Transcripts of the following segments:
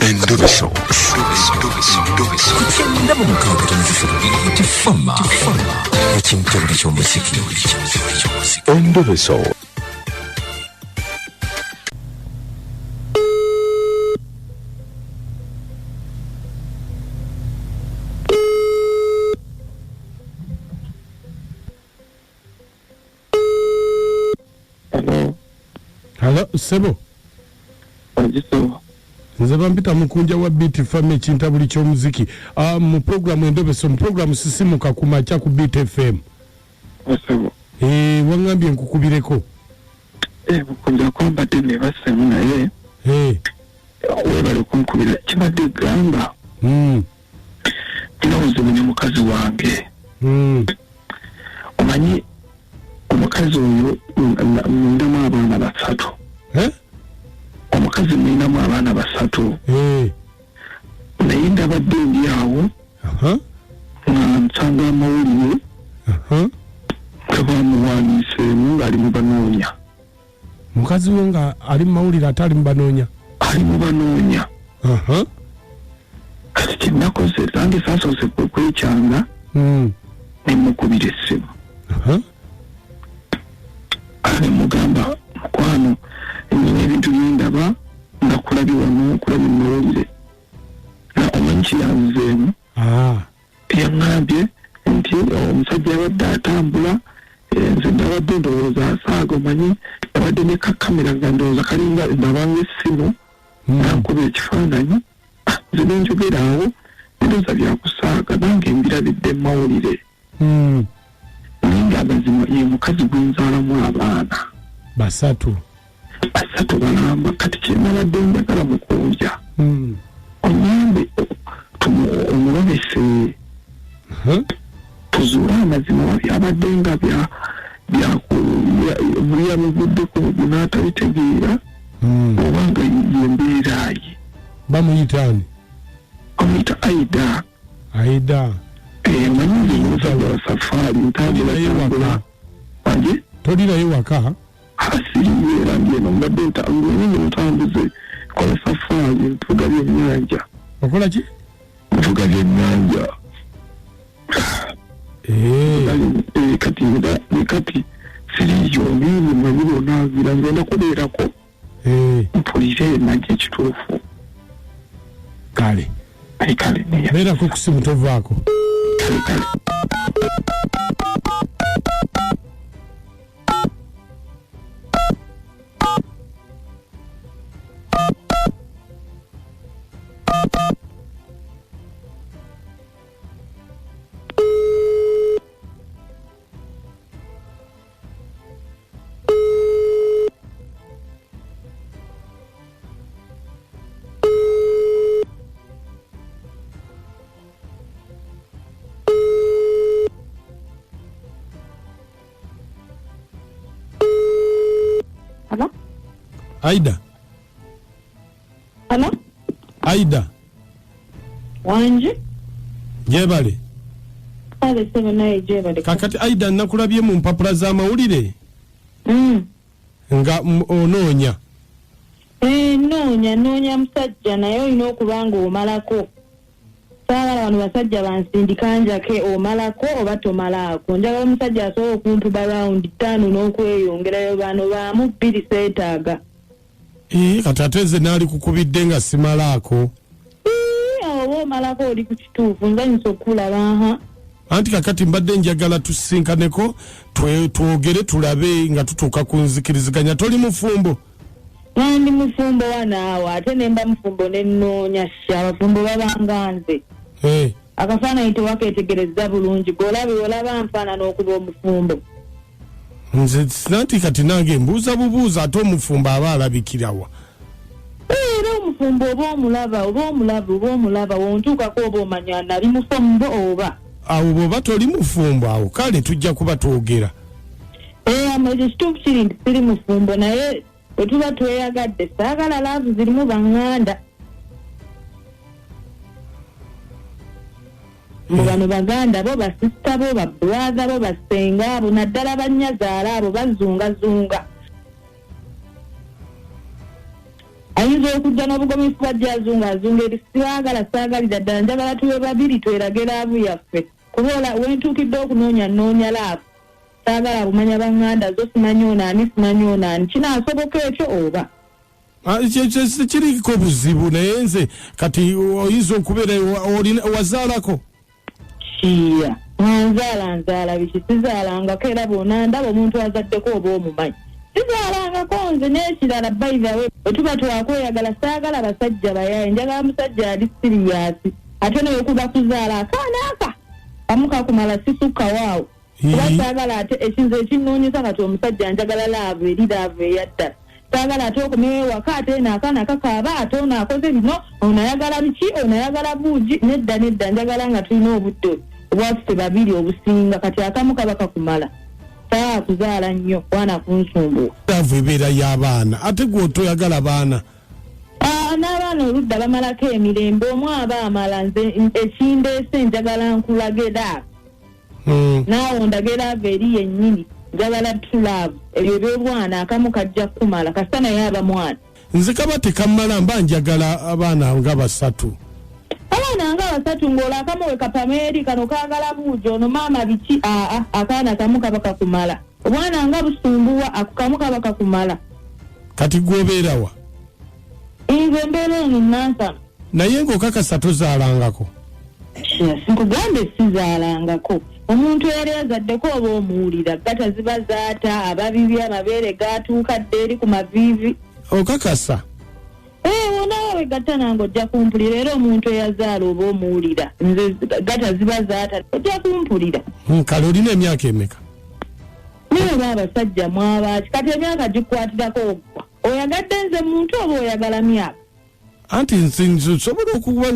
Endobeso. Kugenda mu mukaaga tonzifuna tifama ekintu buli ky'omuziki. Endobeso. Hello, Sebo. Nze bampita Mukunja wa Beat FM ekintu buli ky'omuziki. Mu program Endobeso, mu program sisimuka ku macha ku Beat FM. Sebo. Wangambye nkukubireko. Mukunja kwamba tene basemu naye. Webale kunkubira kibadde gamba. Ndowooza omukazi wange. Omanyi omukazi oyo ndamu abaana basatu. Omukazi ninamu abaana basatu. Naye ndabadde ndi awo nga nsanga amawulire tebamuwandiiseemu ng'ali mu banoonya. Mukazi we nga ali mu mawulire ate ali mu banoonya? Ali mu banoonya. Kati kyenakoze zange saasoose kwekyanga ne mukubira essimu. Ale mugamba mukwano nyina ebintu byendaba nga kulabye wano kulabye mumawulire na omanyi kiyanzeemu yaŋŋambye nti omusajja yabadde atambula nze ndabadde ndowooza asaaga omanyi yabadde ne kakamera nga ndowooza kalinga ndabanga essimu nankuba ekifaananyi nze nenjogera awo ndowooza byakusaaga nange mbirabidde mumawulire naye ng'amazima ye mukazi gwenzaalamu abaana basatu balamba. Kati kyenabadde njagala Mukunja onyambe omulobese tuzuule amazima wabyabadde nga buli yamuguddeko n'atabitegeera obanga yembeeraayi. Bamuyitaani? Bamuyita Aida. Omanyi omusajja wa safaari ntambula wanje tolinayo waka? Asiriira ngeno mbadde ntambuze kola safaari ntuga byennyanja. Okola ki? Ntuga byennyanja. Kati siriyo nini manyiro naagira ngenda kubeerako mpulire nage ekituufu. Kale beerako ku simu tovaako. Kale Aida. Hello? Aida. Wanje? Jebale. Ale sema naye jebale. Kakati Aida nakulabye mu mpapula z'amawulire? Nga onoonya. Noonya musajja naye olina okubanga omalako. Saala wano basajja bansindika njake omalako oba tomalaako. Njagala omusajja asobola okuntuba rawundi 5 n'okweyongerayo bano baamu 2 seetaaga. Kati ate nze naali kukubidde nga simalaako. Oba omalako oli ku kituufu nzanyisa okulaba. Anti kakati mbadde njagala tusinkaneko twogere tulabe nga tutuuka ku nzikiriziganya. Toli mufumbo? Ndi mufumbo wanaawo ate nemba mufumbo nenoonya abafumbo babanga nze. Akafaananyi tewakeetegereza bulungi golabe olaba nfaanana okuba omufumbo. Nze sinanti kati nange mbuuza bubuuza ate omufumbo aba alabikirawa. Era omufumbo oba omulaba wontuukako oba omanya nali mufumbo oba. Awo bw'oba toli mufumbo awo kale tujja kuba twogera. Ekyo kituufu kiri nti siri mufumbo naye bwe tuba tweyagadde saagala laavu zirimu baŋŋanda. Mbu bano baganda bo basista bo babulaza bo basenga abo naddala bannyazaala abo bazungazunga. Ayinza okujja n'obugomesi bwajja azunga erisiwagala saagalira ddala njagala tuwe babiri twerage laavu yaffe kuba wentuukidde okunoonya laavu saagala bumanya baŋŋanda zo simanyi onaani kinaasoboka ekyo oba kiriko buzibu naye nze kati oyinza okubeera wazaalako kiya nzaala biki sizaalangako era bwona ndaba omuntu azaddeko oba omumanyi sizaalangako nze n'ekirala bayivawe bwetuba twakweyagala saagala basajja bayaye njagala musajja ali siriyasi ate neyokuba kuzaala akaana aka kamukakumala sisukka waawo kuba saagala ate ekinze ekinnoonyesa kati omusajja njagala laavu eri laavu eyaddala saagala ate okuneewaka ate naakaana kakaaba ate onaakoze bino onayagala biki onayagala buugi nedda njagala nga tulina obudde obwaffe babiri obusinga kati akamu kaba kakumala saa kuzaala nnyo wana kunsumbuwa laavu ebeera y'abaana ate gwe otoyagala baana n'abaana oludda bamalako emirembe omu aba amala nze ekindeese njagala nkulagera naawe ondagera ava eri yennyini njagala tulaavu ebyo by'obwana akamu kajja kumala kasita naye aba mwana nze kaba tekammala mba njagala abaana nga basatu ng'ola akamu we kapameeri kano kaagala buugi ono maama biki akaana kamu kaba kakumala obwana nga busumbuwa ako kamu kaba kakumala kati gwobeerawa nze mbeera eno Nansana naye ng'okakasa tozaalangako nkugambe sizaalangako omuntu eyali azaddeko oba omuwulira gata ziba zaata ababibi amabeere gaatuuka dde eri ku maviivi okakasa wonawe wegatta nange ojja kumpulira era omuntu eyazaala oba omuwulira nze gata ziba zaata ojja kumpulira kale olina emyaka emeka naye oba abasajja mwabaki kati emyaka gikwatirako ogwa oyagadde nze muntu oba oyagala myaka anti nsobola okuba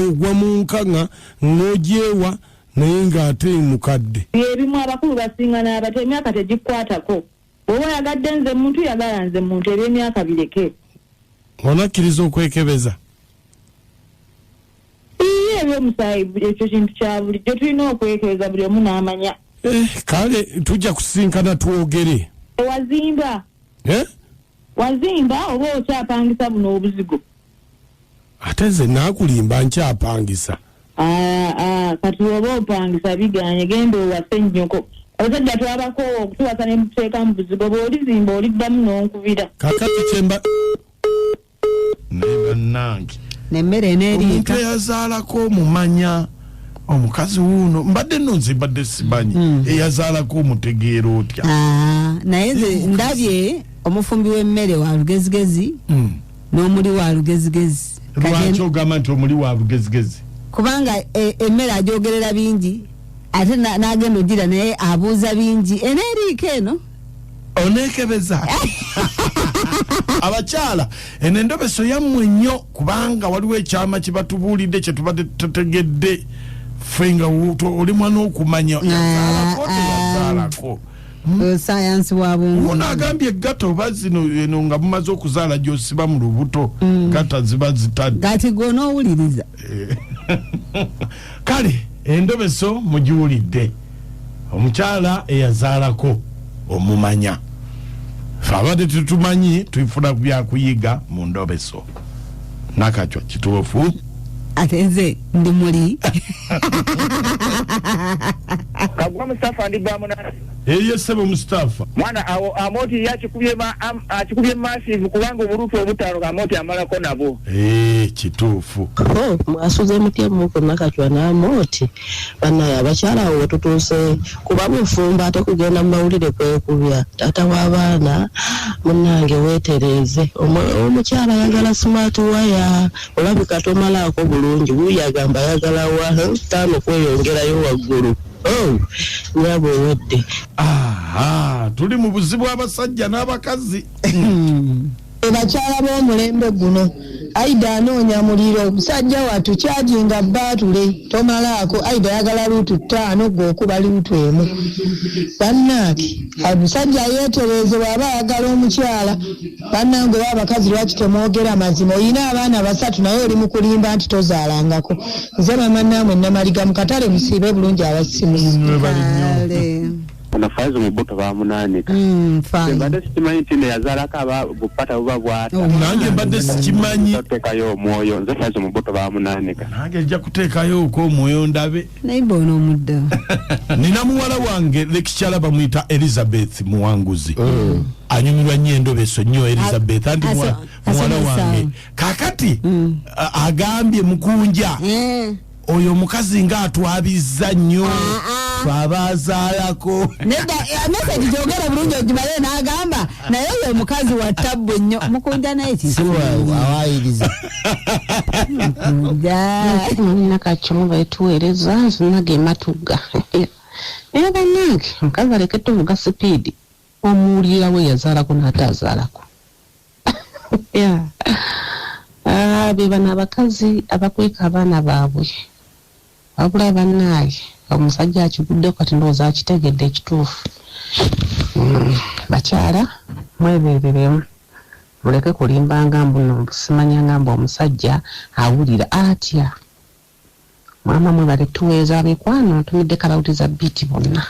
ogwa mu nkaŋŋa ng'ogyewa naye ng'ate mukadde ebimu abakulu basinga n'abato emyaka tegikwatako oba oyagadde nze muntu yagala nze muntu eby'emyaka bireke onakkiriza okwekebeza ebyomusaayi ekyo kintu kya bulijjo tulina okwekebeza buli omu n'amanya kale tujja kusinkana twogere wazimba oba okyapangisa buno obuzigo ate nze naakulimba nkyapangisa kati oba opangisa biganye genda owase Nyoko abasajja twabakoowa okutuwasa ne muteeka mu buzigo bw'olizimba oliddamu n'onkubira kakati kyemba nebannange nemmere neeriika omuntu eyazaalako omumanya omukazi wuuno mbadde nno nze mbadde simanyi eyazaalako omutegeera otya naye nze ndabye omufumbi w'emmere wa lugezigezi n'omuli wa lugezigezi lwaki ogamba nti omuli wa lugezigezi kubanga emmere ajogerera bingi ate n'agenda ogira naye abuuza bingi eneeriika eno oneekebeza abakyala eno endobeso yammwe nnyo kubanga waliwo ekyama kye batubuulidde kye tubadde tutegedde ffe nga oli mwana okumanya yazaalako sayansi wa bungu onagambye gatta oba zino eno nga mumaze okuzaala gyosiba mu lubuto gatta ziba zitadde gati gonoowuliriza kale endobeso mugiwulidde omukyala eyazaalako omumanya fe abadde tetumanyi twifuna byakuyiga mu ndobeso nakacwa kituufu ate nze ndi muli kagwa Mustafa ndi bamunana Eye sebo Mustafa mwana amoti akikubye massive kubanga oburufu obutalo amoti amalako nabo kituufu mwasuze mutya muko nakachwa na amoti bana abakyala abo tutuse kuba mufumba ate kugenda mu mawulire kwekubya tata w'abaana munange wetereze omukyala yagala smart wire olabika tomalako bulungi wuyagamba yagala wa tano kweyongerayo waggulu nyabo wedde tuli mu buzibu abasajja n'abakazi bakyala b'omulembe guno aida anoonya muliro musajja wattu kyajinga baatule tomalaako aida yagala luutu 5 gw'okuba luutu emu bannaaki omusajja yeetereze bw'aba ayagala omukyala bannange b'abakazi lwaki temwogera mazima oyina abaana 3 naye oli mu kulimba nti tozaalangako nze bamannamwe namaliga mu katale musiibe bulungi abasimusi Anafaizo muboto ba munanika. Fine. Mbadde sikimanyi nti ne yazaalako aba bupata buba bwata. Nange mbadde sikimanyi. Teekayo omwoyo nze faizo muboto ba munanika. Nange nja kuteekayo ko omwoyo ndabe. Naye bono omuddo. Nina muwala wange lecturer bamuyita Elizabeth Muwanguzi. Anyumirwa nnyo Endobeso nnyo Elizabeth anti muwala wange. Kakati agambye Mukunja. Oyo omukazi nga atwabizza nnyo. Twabazaalako. Nedda message gyogera bulungi ogimale n'agamba naye oyo omukazi wa ttabbu nnyo. Mukunja naye awayiriza. Nina kakimu betuweereza nzinage matuga. Era bannange omukazi aleke tuvuga sipiidi omuwulira we yazaalako n'ataazaalako. Be bano abakazi abakweka abaana baabwe wabula bannaaye omusajja akigudde kati ndowooza akitegedde ekituufu. Bakyala mwebeereremu muleke kulimbanga mbuno simanyanga mbu omusajja awulira atya. Mama mwebale tuweeza mikwano ntumidde kalawuti za biiti bonna.